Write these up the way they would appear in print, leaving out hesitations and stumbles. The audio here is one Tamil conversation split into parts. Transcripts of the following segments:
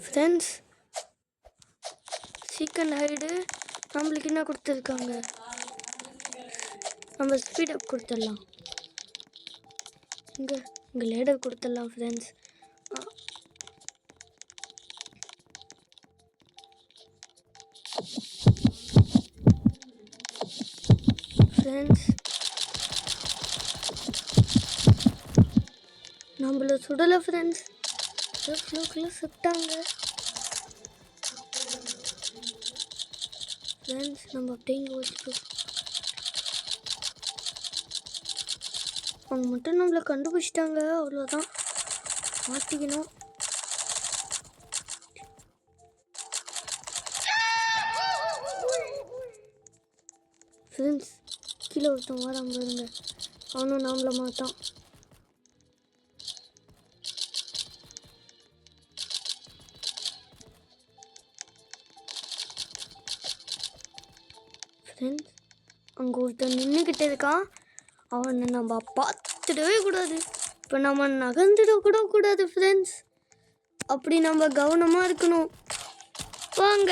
ஃப்ரெண்ட்ஸ் சீக்கன் ஹைடு நம்மளுக்கு என்ன கொடுத்துருக்காங்க, நம்ம ஸ்பீட் அப் கொடுத்துடலாம். இங்கே லேடர் கொடுத்துடலாம் ஃப்ரெண்ட்ஸ். ஃப்ரெண்ட்ஸ் நம்மள சுடலை ஃப்ரெண்ட்ஸ், ஃப்ளோக்குள்ளே சுட்டாங்க ஃப்ரெண்ட்ஸ். நம்ம அப்படியே இங்கே வச்சுட்டோம். அவங்க மட்டும் நம்மளை கண்டுபிடிச்சிட்டாங்க, அவ்வளோதான், மாட்டிக்கணும். ஃப்ரெண்ட்ஸ் கீழே ஒருத்தன் வரான் பாருங்க, அவனும் நாமளை மாட்டான். ஃப்ரெண்ட்ஸ் அங்கே ஒருத்தன் நின்றுக்கிட்டு இருக்கான், அவனை நம்ம பார்த்துடவே கூடாது. இப்போ நம்ம நகர்ந்துட கூடாது ஃப்ரெண்ட்ஸ், அப்படி நம்ம கவனமாக இருக்கணும். வாங்க,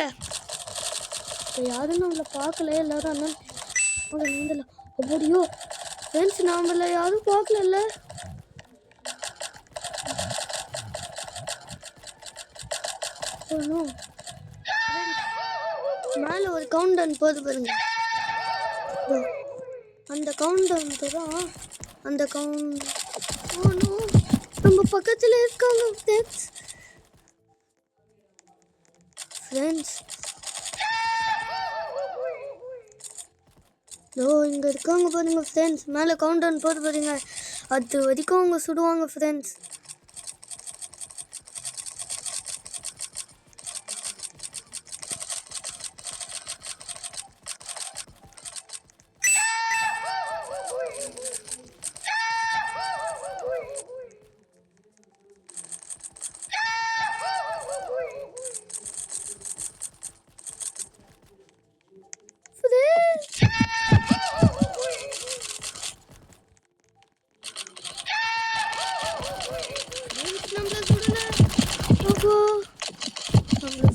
இப்போ யாரும் நம்மளை பார்க்கல, எல்லாரும் அண்ணன் அவங்க நீந்தல. அப்படியோ ஃப்ரெண்ட்ஸ் நம்மள யாரும் பார்க்கல. மேலே ஒரு கவுண்ட் டவுன் போது பாருங்க, அந்த கவுண்ட் டவுன் தான் அந்த கவுண்ட். நம்ம பக்கத்தில் இருக்காங்க ஃப்ரெண்ட்ஸ். இங்கே இருக்காங்க பாருங்க ஃப்ரெண்ட்ஸ், மேலே கவுண்ட் டவுன் போது பாருங்க, அது வரைக்கும் அவங்க சுடுவாங்க ஃப்ரெண்ட்ஸ்.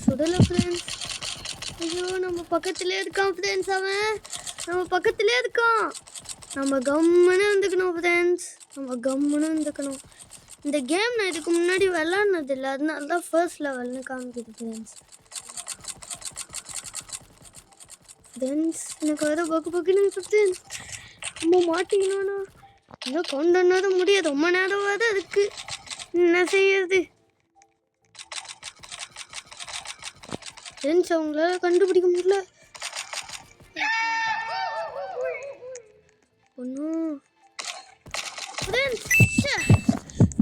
சுடலை ஃப்ரெண்ட்ஸ். ஐயோ நம்ம பக்கத்துலேயே இருக்கான் ஃப்ரெண்ட்ஸ், அவன் நம்ம பக்கத்துலேயே இருக்கான். நம்ம கம்முன்னு இருந்துக்கணும் ஃப்ரெண்ட்ஸ், நம்ம கம்முன்னு இருந்துக்கணும். இந்த கேம் நான் இதுக்கு முன்னாடி விளாட்னதில்லை, அதனால தான் ஃபர்ஸ்ட் லெவல்னு காமிக்குது ஃப்ரெண்ட்ஸ். எனக்கு வேறு பக்குன்னு ஃப்ரெண்ட்ஸ், ரொம்ப மாட்டிக்கணும்னா இன்னும் கொண்டு நேரம் முடியாது, ரொம்ப நேரம் வேறு இருக்குது, என்ன செய்யறது ஃப்ரெண்ட்ஸ். அவங்களால கண்டுபிடிக்க முடியல ஒன்றும் ஃப்ரெண்ட்ஸ்.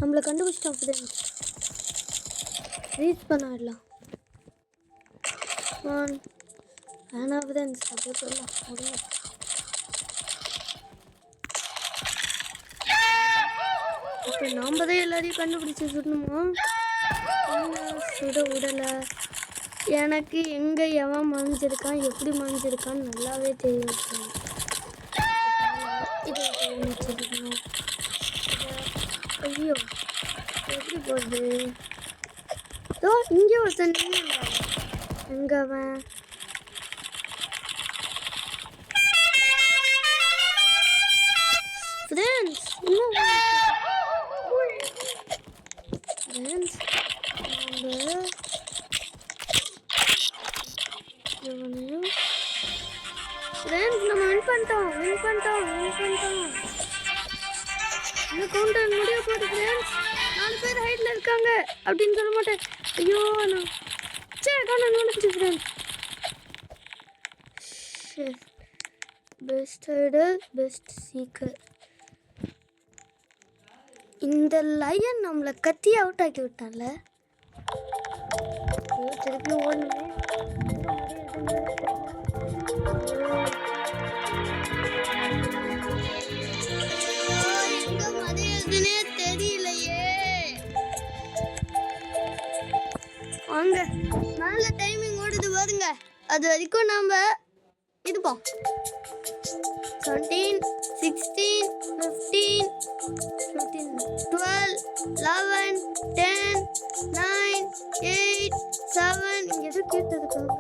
நம்மளை கண்டுபிடிச்சிட்டோம் ஃப்ரெண்ட்ஸ், ரீச் பண்ணிடலாம். வேணாம் ஃப்ரெண்ட்ஸ், அப்படியே சொல்லலாம் முடியும். இப்போ நாம் தான் எல்லாரையும் கண்டுபிடிச்சி சுடணுமா? சுட விடலை. எனக்கு எங்கே எவன் மறைஞ்சிருக்கான், எப்படி மறைஞ்சிருக்கான்னு நல்லாவே தெரியும். இதை வச்சுருக்கணும். ஐயோ எப்படி போகுது? இங்கே ஒருத்தன் எங்கே அவன்? ஃப்ரெண்ட்ஸ் நம்ம வின் பண்ணிட்டோம். இந்த கவுண்டர் முடிய போகுது ஃப்ரெண்ட்ஸ். 4 பேர் ஹைட்டில் இருக்காங்க அப்படின்னு சொல்ல மாட்டேன். ஐயோ நான் கவுண்டர் முடிச்சு friends. Best hider, best seeker. இந்த லயன் நம்மளை கத்தி அவுட் ஆக்கி விட்டான்ல. திருப்பி ஓடணுமே. தெரியலையே. வாங்க, மேல டைமிங் ஓடுது பாருங்க, அது வரைக்கும் நாம இருப்போம். 17, 16, 15, 12, 11, 10, 9, 8, 8 7 இங்க எது கேட்டதுக்காக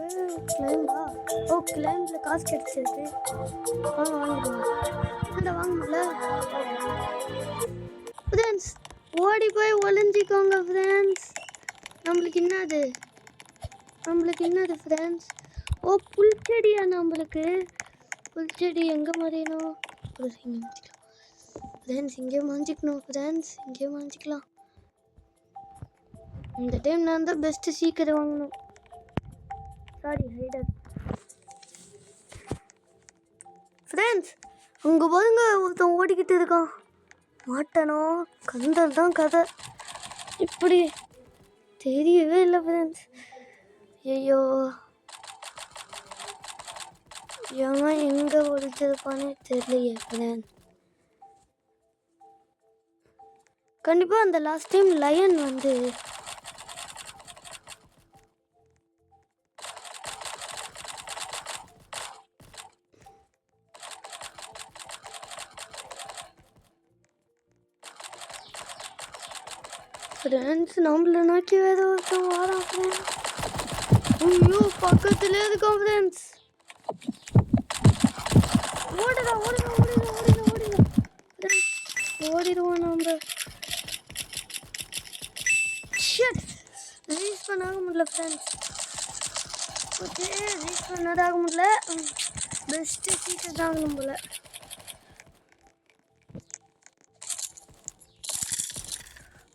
கிளைம்பா. ஓ கிளைம்ல காசு கிடைச்சிருக்கு. வாங்கிடுவோம். என்னடா வாங்கல ஃப்ரெண்ட்ஸ். ஓடி போய் ஒளிஞ்சிக்கோங்க ஃப்ரெண்ட்ஸ். நம்மளுக்கு என்னது ஃப்ரெண்ட்ஸ்? ஓ புல்செடியா நம்மளுக்கு? புல்செடி எங்கே மறையணும்? ஃப்ரெண்ட்ஸ் இங்கே மாஞ்சிக்கணும் ஃப்ரெண்ட்ஸ். இங்கே மாஞ்சிக்கலாம். இந்த டைம் நான் தான் பெஸ்ட்டு சீக்கிரம் வாங்கணும். சாரி ஹைடர். ஃப்ரெண்ட்ஸ் அங்கே பாருங்க ஒருத்தன் ஓடிக்கிட்டு இருக்கான். மாட்டனோ கந்தல் தான் கதை. இப்படி தெரியவே இல்லை ஃப்ரெண்ட்ஸ். ஐயோ எவன் எங்கே ஒழிச்சிருப்பானே தெரியலையே ஃப்ரெண்ட்ஸ். கண்டிப்பாக அந்த லாஸ்ட் டைம் லயன் வந்து ஃப்ரெண்ட்ஸ் நம்மள நோக்கி வேற ஒருத்தன் வாரான் ஃப்ரெண்ட்ஸ். ஐயோ பக்கத்துல இருக்கான் ஃப்ரெண்ட்ஸ். ஓடிடுவோம் நம்ம. ரீச் பண்ணாக முடியல ஃப்ரெண்ட்ஸ். ஓகே ரீச் பண்ணதாக முடியல. பெஸ்ட்டு சீட்டை தான் போல.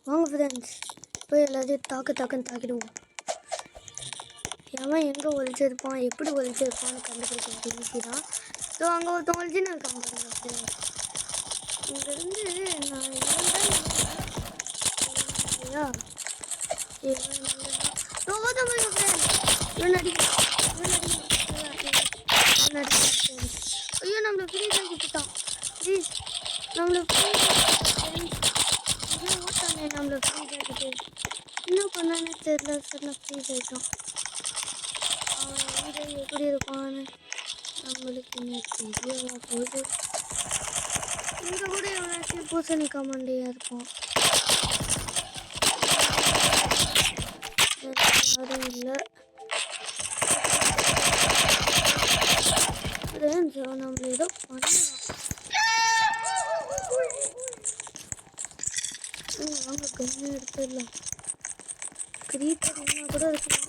வாங்க ஃப்ரெண்ட்ஸ் போய் எல்லாத்தையும் தாக்குன்னு தாக்கிடுவோம். எவன் எங்கே ஒழிச்சிருப்பான் எப்படி ஒழிச்சிருப்பான்னு கண்டுபிடிக்கிறது ஈஸி தான். ஸோ அங்கே ஒருத்தன் ஒழிச்சுன்னு இருக்கான் பாருங்க ஃப்ரெண்ட்ஸ். இங்கேருந்து நான் ஐயோ நம்மளை ஃப்ரீஸ் ஆகிட்டான். ப்ளீஸ் நம்மளை ஃப்ரீஸ் ஓட்டானே. நம்மளை ஃப்ரீஸ் ஆகிட்டு என்ன பண்ணானே தெரியல. சார் ஃப்ரீஸ் ஆகிட்டான். அவன் வீடு எப்படி இருப்பான்னு நம்மளுக்கு தெரியவா போகுது. இங்கே கூட எவனாச்சும் பூசணி கமாண்டியாக இருப்பான். யாரும் இல்லை. நம்மள ஏதோ பண்ணலாம். வாங்க கண்ணு எடுத்துடலாம். கிரீப்பர் என்ன கூட இருக்கலாம்.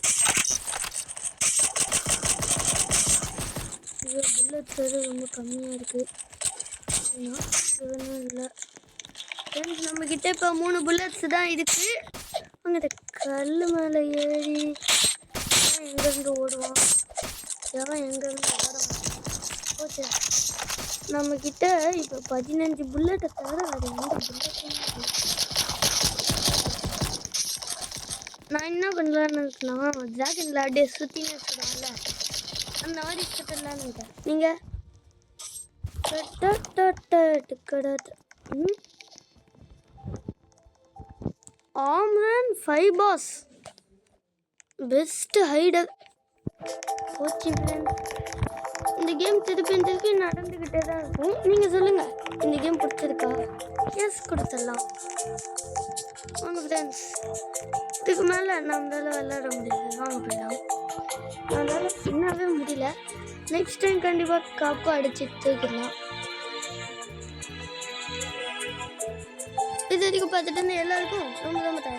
இது புல்லட் வேறு ரொம்ப கம்மியாக இருக்குது. இல்லை ஃப்ரெண்ட்ஸ் நம்மக்கிட்ட இப்போ 3 புல்லட்ஸ் தான் இருக்குது. அங்கே இந்த கல் மேலே ஏறி எங்கேருந்து ஓடுவான். எவன் எங்கேருந்து ஓடுவான். ஓகே நம்மக்கிட்ட இப்போ 15 புல்லட்டை தவிர வேறு எந்த புல்லட்டும் நான் என்ன பண்ணலான்னு இருக்கலாம். ட்ராகனில் அப்படியே சுற்றினே சொல்லுவாங்கல்ல அந்த மாதிரி சுற்றலான்னு இருக்கேன். நீங்கள் ஆம்ரன் 5 பாஸ் பெஸ்ட் ஹைடர். ஓகே ஃப்ரெண்ட்ஸ் இந்த கேம் திருப்பி நடந்துக்கிட்டே தான் இருக்கும். நீங்கள் சொல்லுங்கள் இந்த கேம் பிடிச்சிருக்கா? எஸ் கொடுத்துடலாம். வாங்க ஃப்ரெண்ட்ஸ் இதுக்கு மேலே நம்மளால் விளையாட முடியாது. வாங்க போயிடலாம். நம்மளால் பின்னவே முடியல. நெக்ஸ்ட் டைம் கண்டிப்பாக கப்பு அடிச்சு தூக்கிடலாம். இது வரைக்கும் பார்த்துட்டு இருந்த எல்லாருக்கும் ரொம்ப ரொம்ப